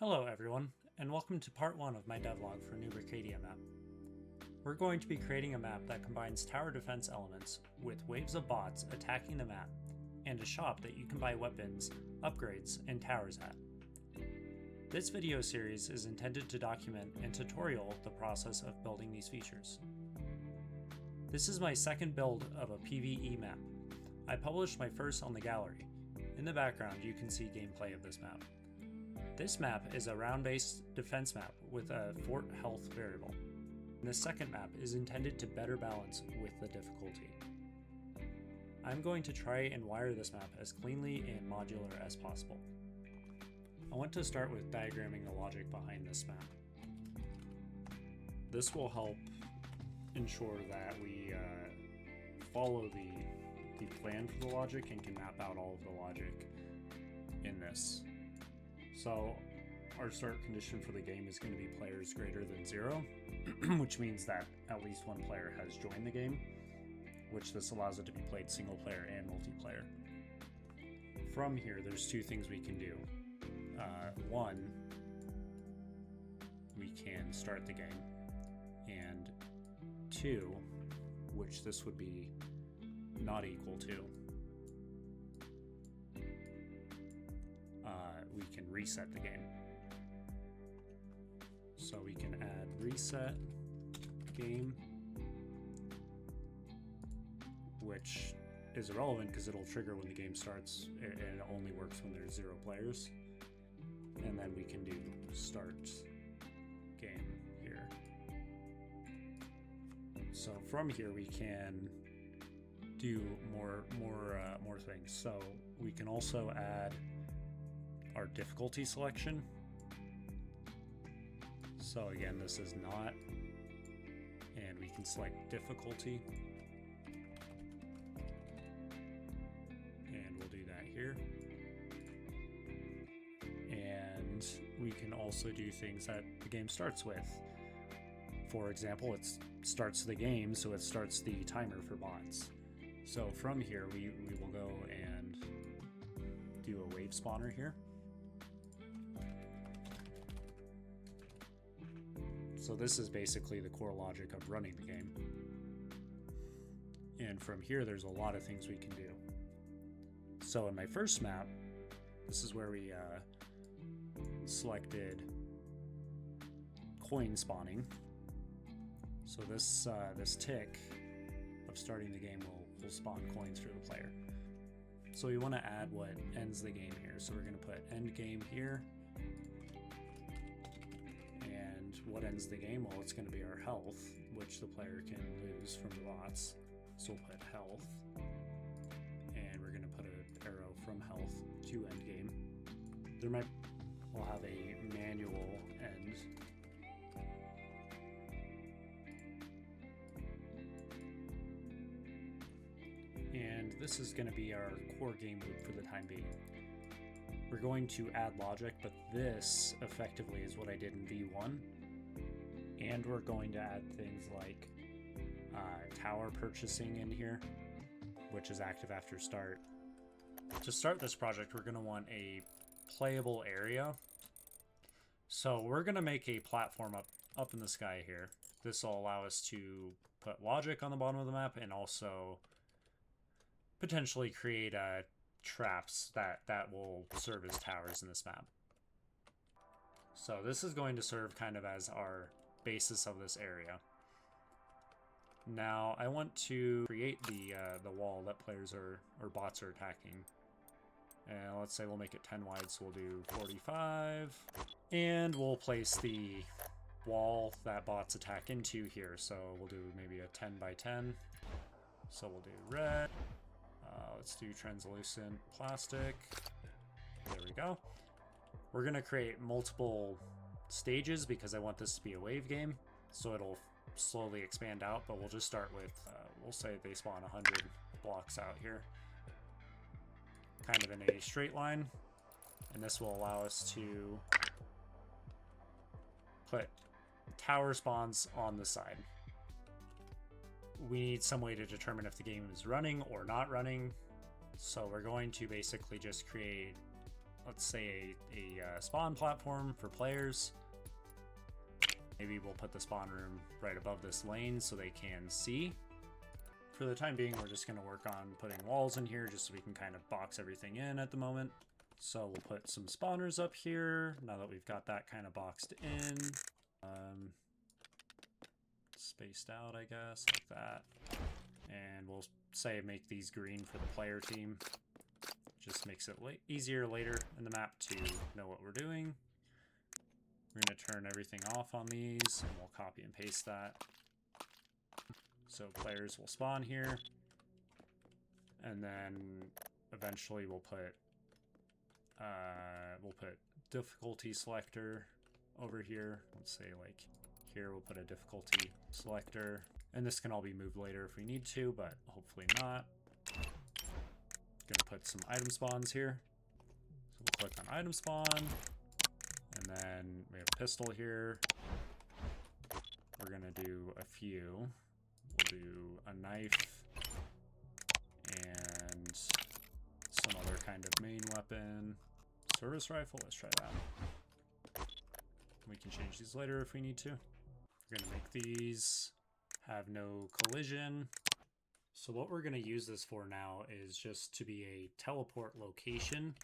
Hello everyone, and welcome to part 1 of my devlog for new Brickadia map. We're going to be creating a map that combines tower defense elements with waves of bots attacking the map, and a shop that you can buy weapons, upgrades, and towers at. This video series is intended to document and tutorial the process of building these features. This is my second build of a PvE map. I published my first on the gallery. In the background you can see gameplay of this map. This map is a round-based defense map with a fort health variable. And the second map is intended to better balance with the difficulty. I'm going to try and wire this map as cleanly and modular as possible. I want to start with diagramming the logic behind this map. This will help ensure that we follow the plan for the logic and can map out all of the logic in this. So our start condition for the game is going to be players greater than 0, which means that at least one player has joined the game, which this allows it to be played single player and multiplayer. From here, there's two things we can do. One, we can start the game, and two, which this would be not equal to, we can reset the game. So we can add reset game, which is irrelevant because it'll trigger when the game starts, and it only works when there's 0 players. And then we can do start game here. So from here we can do more things. So we can also add our difficulty selection. So again, this is not, and we can select difficulty, and we'll do that here. And we can also do things that the game starts with. For example, it starts the game, so it starts the timer for bots. So from here, we will go and do a wave spawner here. So this is basically the core logic of running the game. And from here, there's a lot of things we can do. So in my first map, this is where we selected coin spawning. So this tick of starting the game will spawn coins for the player. So we want to add what ends the game here. So we're going to put end game here. And what ends the game? Well, it's going to be our health, which the player can lose from the bots. So we'll put health, and we're going to put an arrow from health to end game. We'll have a manual end. And this is going to be our core game loop for the time being. We're going to add logic, but this effectively is what I did in V1. And we're going to add things like tower purchasing in here, which is active after start. To start this project, we're going to want a playable area. So we're going to make a platform up in the sky here. This will allow us to put logic on the bottom of the map and also potentially create traps that will serve as towers in this map. So this is going to serve kind of as our basis of this area. Now I want to create the wall that players or bots are attacking. And let's say we'll make it 10 wide, so we'll do 45. And we'll place the wall that bots attack into here. So we'll do maybe a 10 by 10. So we'll do red. Let's do translucent plastic. There we go. We're going to create multiple stages because I want this to be a wave game. So it'll slowly expand out, but we'll just start with, we'll say they spawn 100 blocks out here. Kind of in a straight line. And this will allow us to put tower spawns on the side. We need some way to determine if the game is running or not running. So we're going to basically just create let's say a spawn platform for players. Maybe we'll put the spawn room right above this lane so they can see. For the time being, we're just going to work on putting walls in here just so we can kind of box everything in at the moment. So we'll put some spawners up here now that we've got that kind of boxed in. Spaced out, I guess, like that. And we'll say make these green for the player team. Just makes it easier later in the map to know what we're doing. We're going to turn everything off on these, and we'll copy and paste that. So players will spawn here, and then eventually we'll put difficulty selector over here. Let's say like here we'll put a difficulty selector, and this can all be moved later if we need to, but hopefully not. Gonna put some item spawns here. So we'll click on item spawn, and then we have a pistol here. We're gonna do a few. We'll do a knife and some other kind of main weapon. Service rifle, let's try that. We can change these later if we need to. We're gonna make these have no collision. So what we're going to use this for now is just to be a teleport location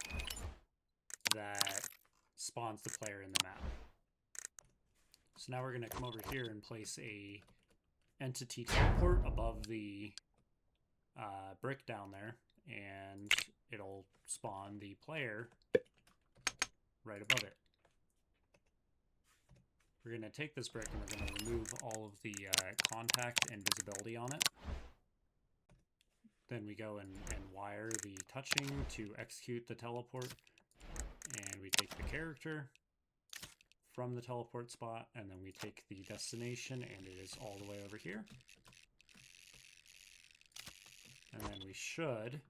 that spawns the player in the map. So now we're going to come over here and place a entity teleport above the brick down there, and it'll spawn the player right above it. We're going to take this brick and we're going to remove all of the contact and visibility on it. Then we go and wire the touching to execute the teleport. And we take the character from the teleport spot, and then we take the destination, and it is all the way over here. And then we should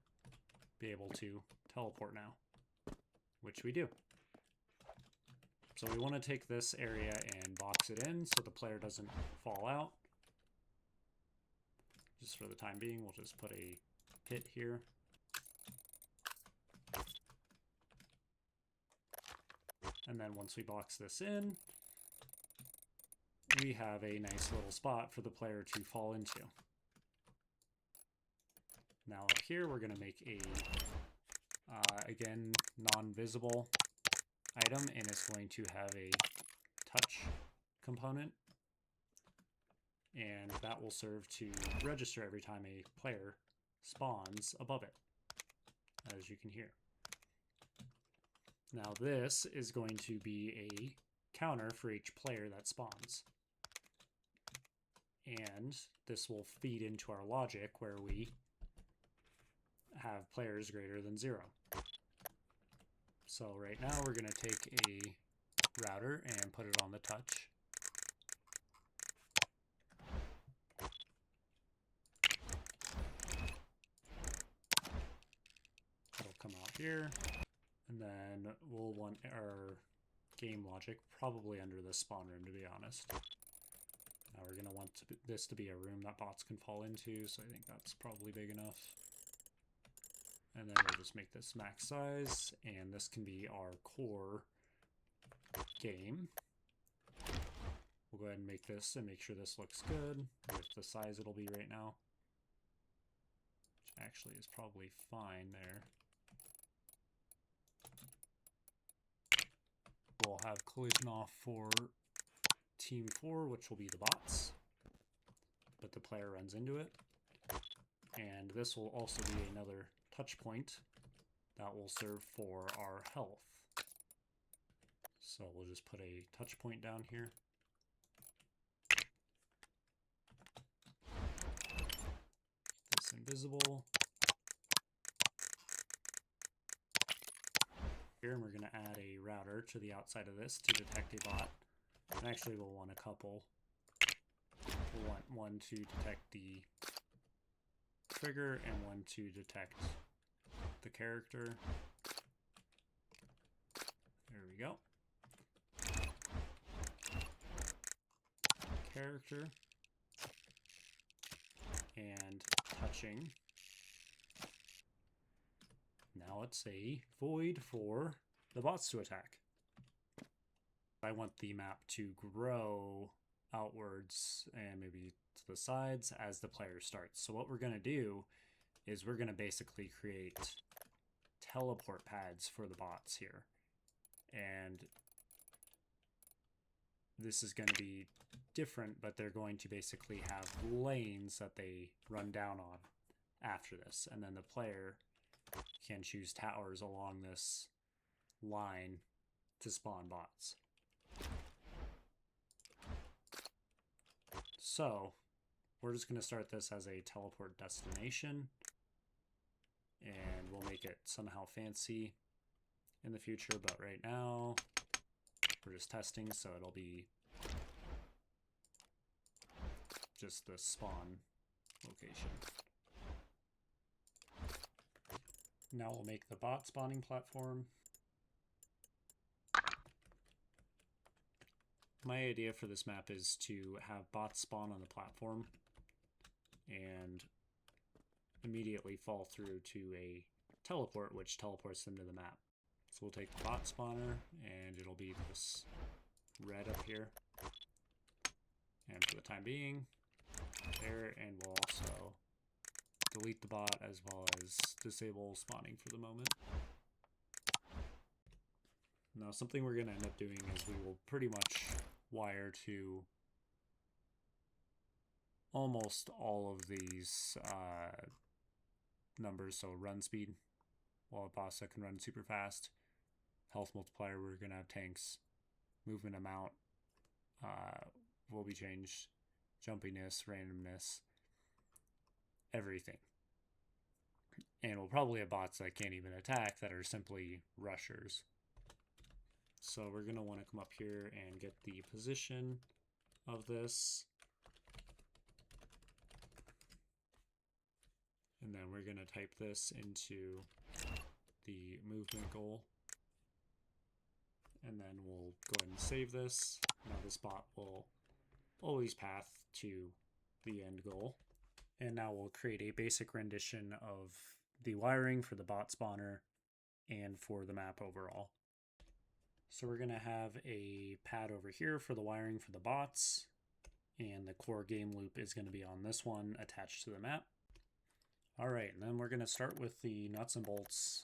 be able to teleport now, which we do. So we want to take this area and box it in so the player doesn't fall out. Just for the time being, we'll just put a pit here. And then once we box this in, we have a nice little spot for the player to fall into. Now up here, we're going to make a, again, non-visible item, and it's going to have a touch component. And that will serve to register every time a player spawns above it, as you can hear. Now this is going to be a counter for each player that spawns. And this will feed into our logic where we have players greater than 0. So right now we're going to take a router and put it on the touch. Come out here, and then we'll want our game logic probably under this spawn room, to be honest. Now we're going to want this to be a room that bots can fall into, so I think that's probably big enough. And then we'll just make this max size, and this can be our core game. We'll go ahead and make this and make sure this looks good with the size it'll be right now, which actually is probably fine there. We'll have collision off for team 4, which will be the bots, but the player runs into it. And this will also be another touch point that will serve for our health. So we'll just put a touch point down here. This invisible. Here, and we're going to add a router to the outside of this to detect a bot. And actually we'll want a couple. We'll want one to detect the trigger and one to detect the character. There we go. Character and touching. Now it's a void for the bots to attack. I want the map to grow outwards and maybe to the sides as the player starts. So what we're going to do is we're going to basically create teleport pads for the bots here. And this is going to be different, but they're going to basically have lanes that they run down on after this. And then the player can choose towers along this line to spawn bots. So we're just going to start this as a teleport destination, and we'll make it somehow fancy in the future, but right now we're just testing, so it'll be just the spawn location. Now we'll make the bot spawning platform. My idea for this map is to have bots spawn on the platform and immediately fall through to a teleport, which teleports them to the map. So we'll take the bot spawner, and it'll be this red up here. And for the time being, there, and we'll also delete the bot as well as disable spawning for the moment. Now, something we're going to end up doing is we will pretty much wire to almost all of these numbers. So run speed, while a boss that can run super fast. Health multiplier, we're going to have tanks. Movement amount will be changed. Jumpiness, randomness, everything. And we'll probably have bots that can't even attack that are simply rushers. So we're going to want to come up here and get the position of this. And then we're going to type this into the movement goal. And then we'll go ahead and save this. Now this bot will always path to the end goal. And now we'll create a basic rendition of the wiring for the bot spawner and for the map overall. So we're going to have a pad over here for the wiring for the bots, and the core game loop is going to be on this one attached to the map. All right, and then we're going to start with the nuts and bolts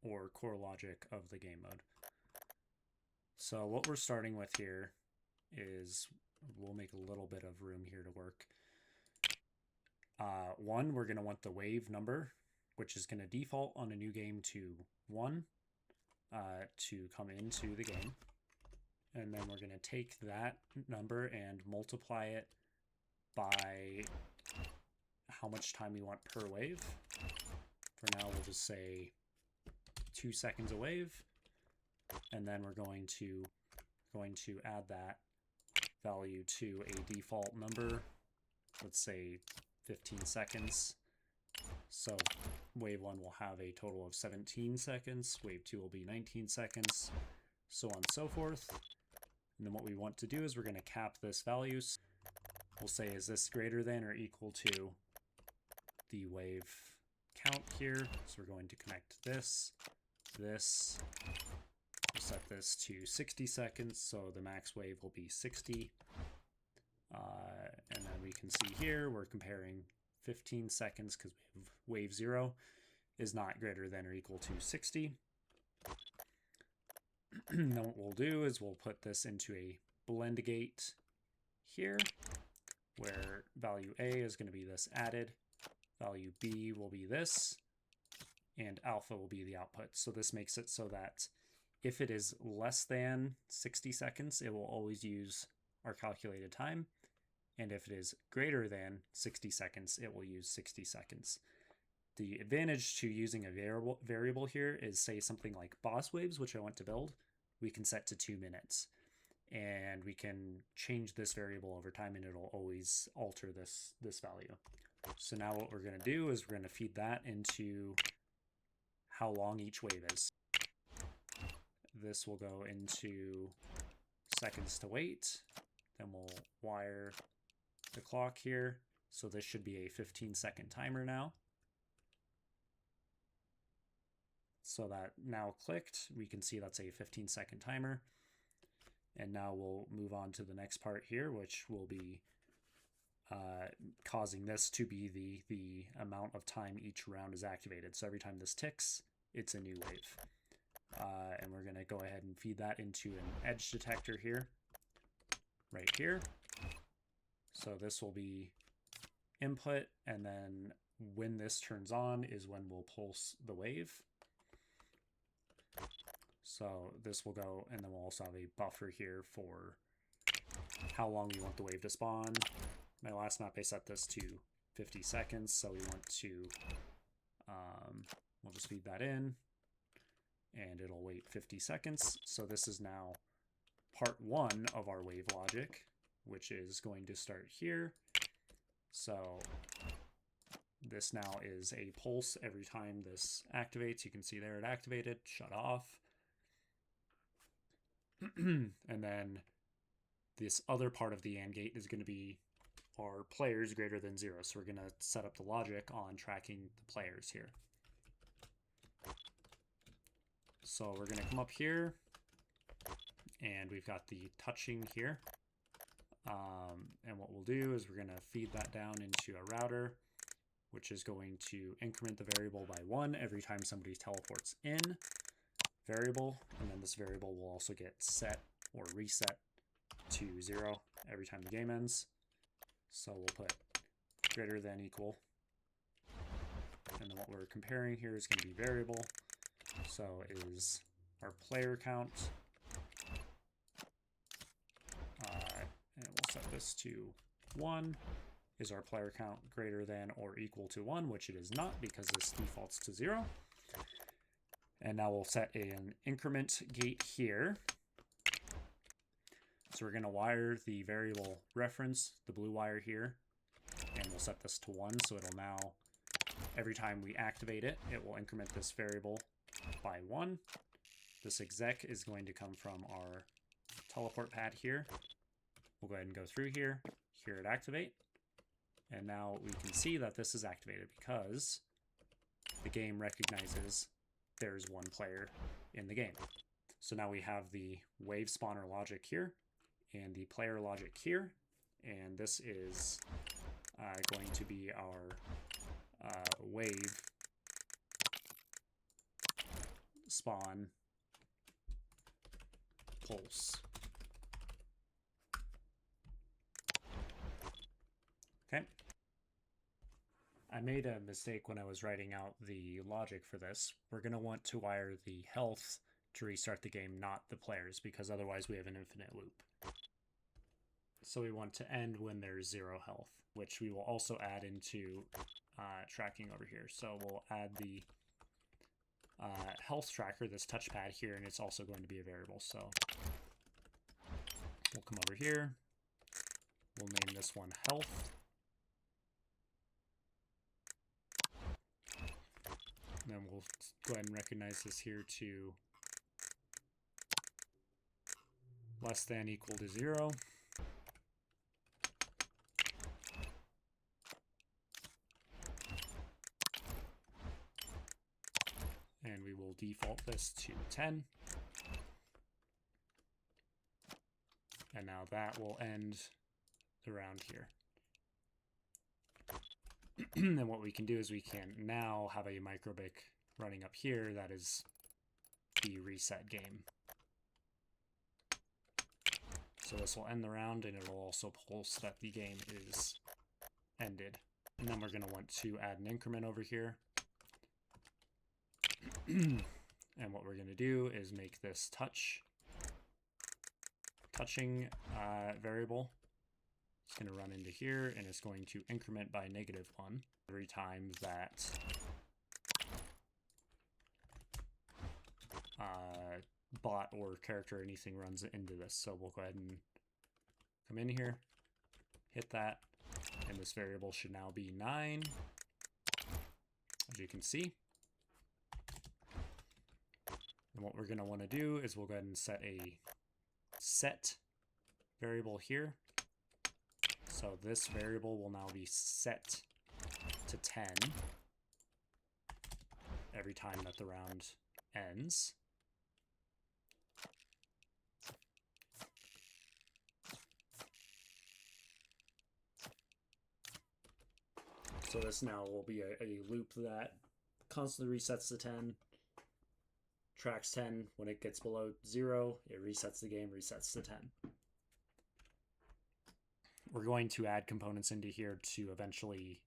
or core logic of the game mode. So what we're starting with here is we'll make a little bit of room here to work. One, we're going to want the wave number, which is going to default on a new game to 1 to come into the game. And then we're going to take that number and multiply it by how much time we want per wave. For now, we'll just say 2 seconds a wave. And then we're going to add that value to a default number. Let's say 15 seconds. So wave 1 will have a total of 17 seconds. Wave 2 will be 19 seconds. So on and so forth. And then what we want to do is we're going to cap this value. We'll say, is this greater than or equal to the wave count here? So we're going to connect this. We'll set this to 60 seconds, so the max wave will be 60. And then we can see here we're comparing 15 seconds because wave 0 is not greater than or equal to 60. Then what we'll do is we'll put this into a blend gate here, where value A is going to be this added, value B will be this, and alpha will be the output. So this makes it so that if it is less than 60 seconds, it will always use our calculated time. And if it is greater than 60 seconds, it will use 60 seconds. The advantage to using a variable here is, say, something like boss waves, which I want to build, we can set to 2 minutes. And we can change this variable over time, and it'll always alter this value. So now what we're going to do is we're going to feed that into how long each wave is. This will go into seconds to wait. Then we'll wire the clock here. So this should be a 15-second timer now. So that now clicked, we can see that's a 15-second timer. And now we'll move on to the next part here, which will be causing this to be the amount of time each round is activated. So every time this ticks, it's a new wave. And we're going to go ahead and feed that into an edge detector here, right here. So this will be input, and then when this turns on is when we'll pulse the wave. So this will go, and then we'll also have a buffer here for how long we want the wave to spawn. My last map I set this to 50 seconds, so we want to, we'll just feed that in, and it'll wait 50 seconds. So this is now part 1 of our wave logic, which is going to start here. So this now is a pulse every time this activates. You can see there it activated, shut off. And then this other part of the AND gate is going to be our players greater than 0. So we're going to set up the logic on tracking the players here. So we're going to come up here, and we've got the touching here. And what we'll do is we're going to feed that down into a router, which is going to increment the variable by 1 every time somebody teleports in variable, and then this variable will also get set or reset to 0 every time the game ends. So we'll put greater than equal, and then what we're comparing here is going to be variable. So is our player count, and we'll set this to 1. Is our player count greater than or equal to 1, which it is not because this defaults to 0. And now we'll set an increment gate here. So we're going to wire the variable reference, the blue wire here, and we'll set this to 1. So it'll now, every time we activate it, it will increment this variable by 1. This exec is going to come from our teleport pad here. We'll go ahead and go through here, hear it activate. And now we can see that this is activated because the game recognizes there's one player in the game. So now we have the wave spawner logic here and the player logic here. And this is going to be our wave spawn pulse. Okay. I made a mistake when I was writing out the logic for this. We're going to want to wire the health to restart the game, not the players, because otherwise we have an infinite loop. So we want to end when there's 0 health, which we will also add into tracking over here. So we'll add the health tracker, this touchpad here, and it's also going to be a variable. So we'll come over here. We'll name this one health. And then we'll go ahead and recognize this here to less than equal to 0. And we will default this to 10. And now that will end the round here. And what we can do is we can now have a microbic running up here that is the reset game. So this will end the round, and it'll also pulse that the game is ended. And then we're going to want to add an increment over here. And what we're going to do is make this touching variable. It's going to run into here, and it's going to increment by -1 every time that bot or character or anything runs into this. So we'll go ahead and come in here, hit that, and this variable should now be 9, as you can see. And what we're going to want to do is we'll go ahead and set a set variable here. So this variable will now be set to 10 every time that the round ends. So this now will be a loop that constantly resets to 10, tracks 10. When it gets below 0, it resets the game, resets to 10. We're going to add components into here to eventually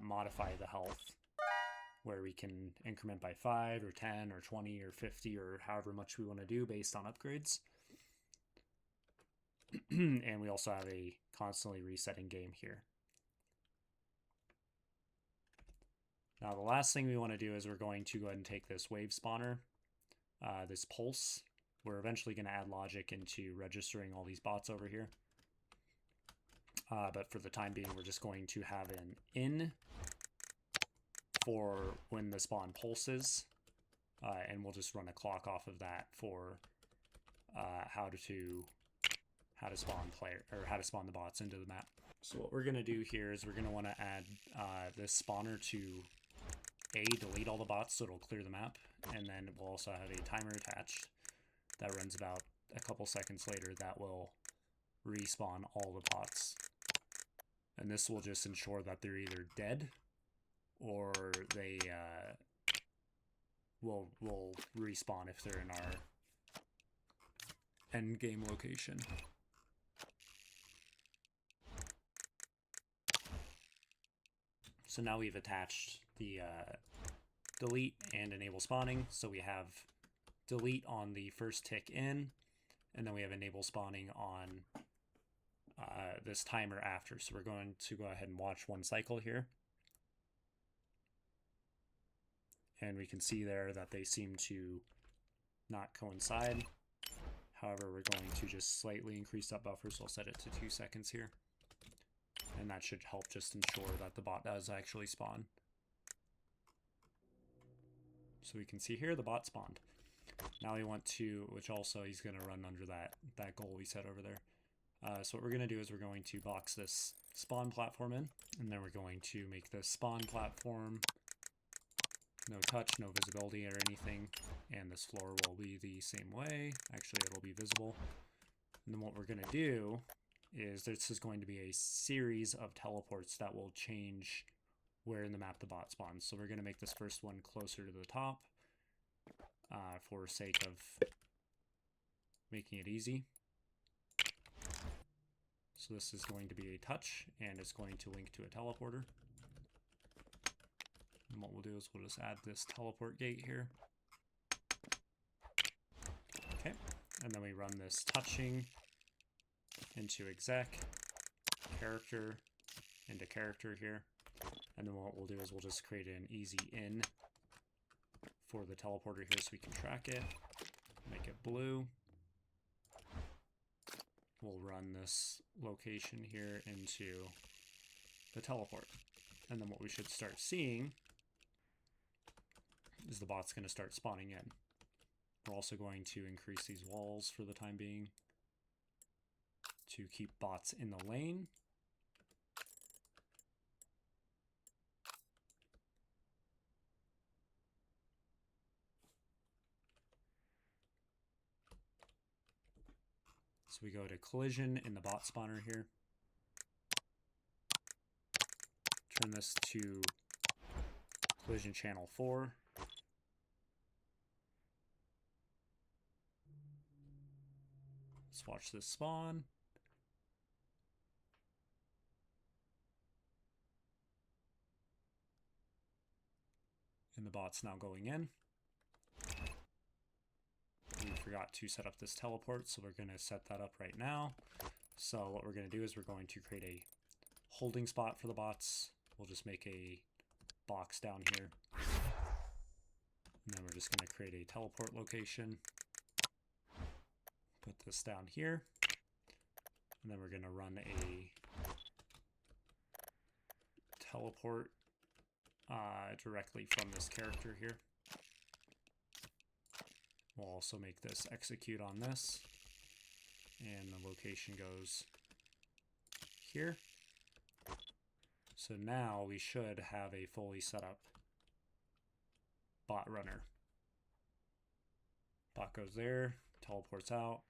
modify the health, where we can increment by 5 or 10 or 20 or 50 or however much we want to do based on upgrades. And we also have a constantly resetting game here. Now the last thing we want to do is we're going to go ahead and take this wave spawner, this pulse. We're eventually going to add logic into registering all these bots over here. But for the time being, we're just going to have an in for when the spawn pulses, and we'll just run a clock off of that for how to spawn player, or how to spawn the bots into the map. So what we're going to do here is we're going to want to add this spawner to delete all the bots so it'll clear the map, and then we'll also have a timer attached that runs about a couple seconds later that will respawn all the bots. And this will just ensure that they're either dead or they will respawn if they're in our end game location. So now we've attached the delete and enable spawning. So we have delete on the first tick in, and then we have enable spawning on this timer after. So we're going to go ahead and watch one cycle here. And we can see there that they seem to not coincide. However, we're going to just slightly increase that buffer, so I'll set it to 2 seconds here. And that should help just ensure that the bot does actually spawn. So we can see here the bot spawned. Now we want to, which also he's going to run under that goal we set over there. So what we're going to do is we're going to box this spawn platform in, and then we're going to make the spawn platform no touch, no visibility or anything, and this floor will be the same way. Actually, it'll be visible. And then what we're going to do is this is going to be a series of teleports that will change where in the map the bot spawns. So we're going to make this first one closer to the top for sake of making it easy. So this is going to be a touch, and it's going to link to a teleporter. And what we'll do is we'll just add this teleport gate here. Okay, and then we run this touching into exec, character, into character here. And then what we'll do is we'll just create an easy in for the teleporter here so we can track it, make it blue. We'll run this location here into the teleport. And then what we should start seeing is the bot's going to start spawning in. We're also going to increase these walls for the time being to keep bots in the lane. So we go to collision in the bot spawner here. Turn this to collision channel 4. Let's watch this spawn. And the bot's now going in. We forgot to set up this teleport, so we're going to set that up right now. So what we're going to do is we're going to create a holding spot for the bots. We'll just make a box down here. And then we're just going to create a teleport location. Put this down here. And then we're going to run a teleport directly from this character here. We'll also make this execute on this. And the location goes here. So now we should have a fully set up bot runner. Bot goes there, teleports out.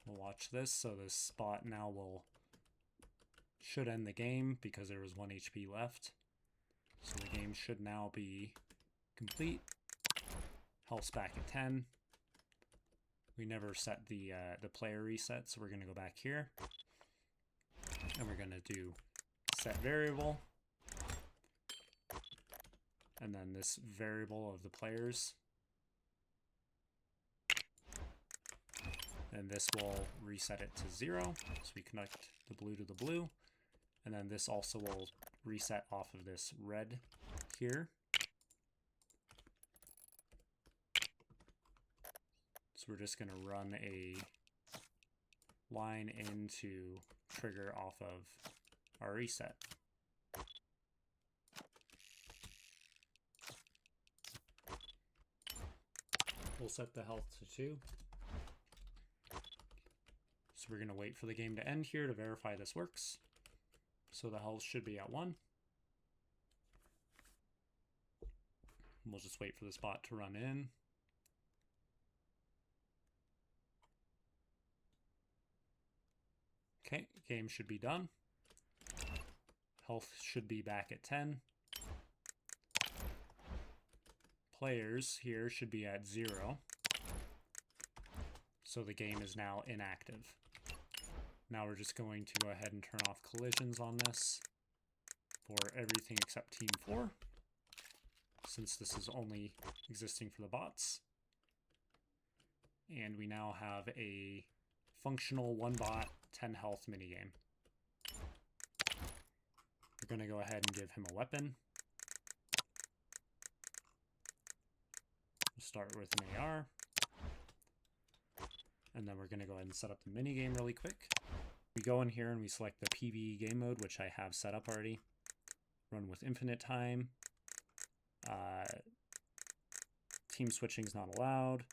We'll watch this. So this spot now should end the game because there was 1 HP left. So the game should now be complete. Health's back at 10. We never set the player reset, so we're going to go back here. And we're going to do set variable. And then this variable of the players. And this will reset it to 0. So we connect the blue to the blue. And then this also will reset off of this red here. So we're just going to run a line in to trigger off of our reset. We'll set the health to 2. So we're going to wait for the game to end here to verify this works. So the health should be at 1. We'll just wait for the spot to run in. Okay, game should be done. Health should be back at 10. Players here should be at 0. So the game is now inactive. Now we're just going to go ahead and turn off collisions on this for everything except Team 4, since this is only existing for the bots. And we now have a functional 1 bot, 10 health minigame. We're going to go ahead and give him a weapon. We'll start with an AR. And then we're going to go ahead and set up the minigame really quick. We go in here and we select the PV game mode, which I have set up already. Run with infinite time. Team switching is not allowed.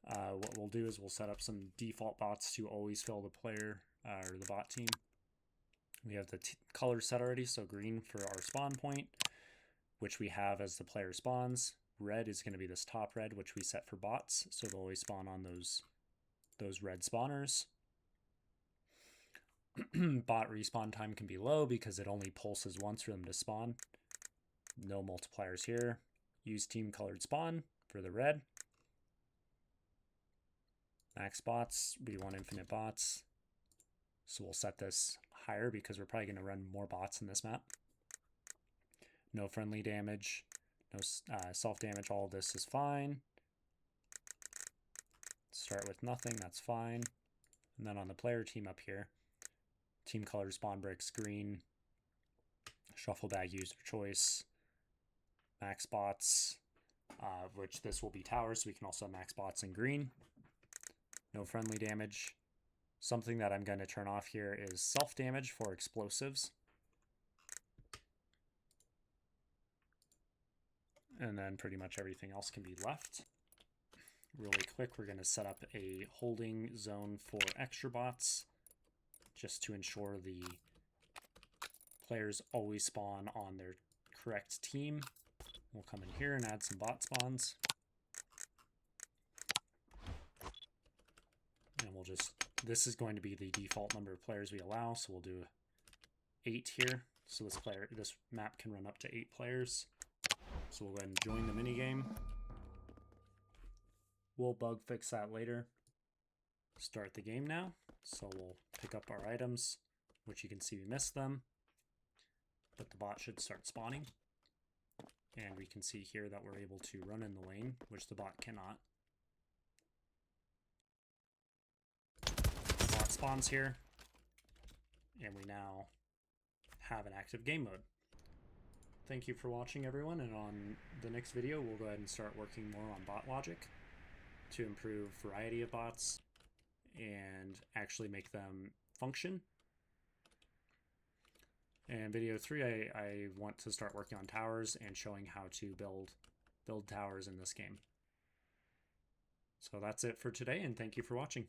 What we'll do is we'll set up some default bots to always fill the player or the bot team. We have the colors set already, so green for our spawn point, which we have as the player spawns. Red is going to be this top red, which we set for bots, so they'll always spawn on those red spawners. Bot respawn time can be low because it only pulses once for them to spawn. No multipliers here. Use team colored spawn for the red. Max bots, we want infinite bots. So we'll set this higher because we're probably going to run more bots in this map. No friendly damage, no self damage, all of this is fine. Start with nothing, that's fine. And then on the player team up here, team color spawn bricks green, shuffle bag user choice, max bots, which this will be towers, so we can also have max bots in green. No friendly damage. Something that I'm going to turn off here is self damage for explosives. And then pretty much everything else can be left. Really quick, we're going to set up a holding zone for extra bots, just to ensure the players always spawn on their correct team. We'll come in here and add some bot spawns. And we'll just, this is going to be the default number of players we allow, so we'll do 8 here. So this map can run up to 8 players. So we'll go ahead and join the minigame. We'll bug fix that later. Start the game now. So we'll pick up our items, which you can see we missed them, but the bot should start spawning. And we can see here that we're able to run in the lane, which the bot cannot. The bot spawns here, and we now have an active game mode. Thank you for watching, everyone, and on the next video we'll go ahead and start working more on bot logic to improve variety of bots and actually make them function. And video 3, I want to start working on towers and showing how to build towers in this game. So that's it for today, and thank you for watching.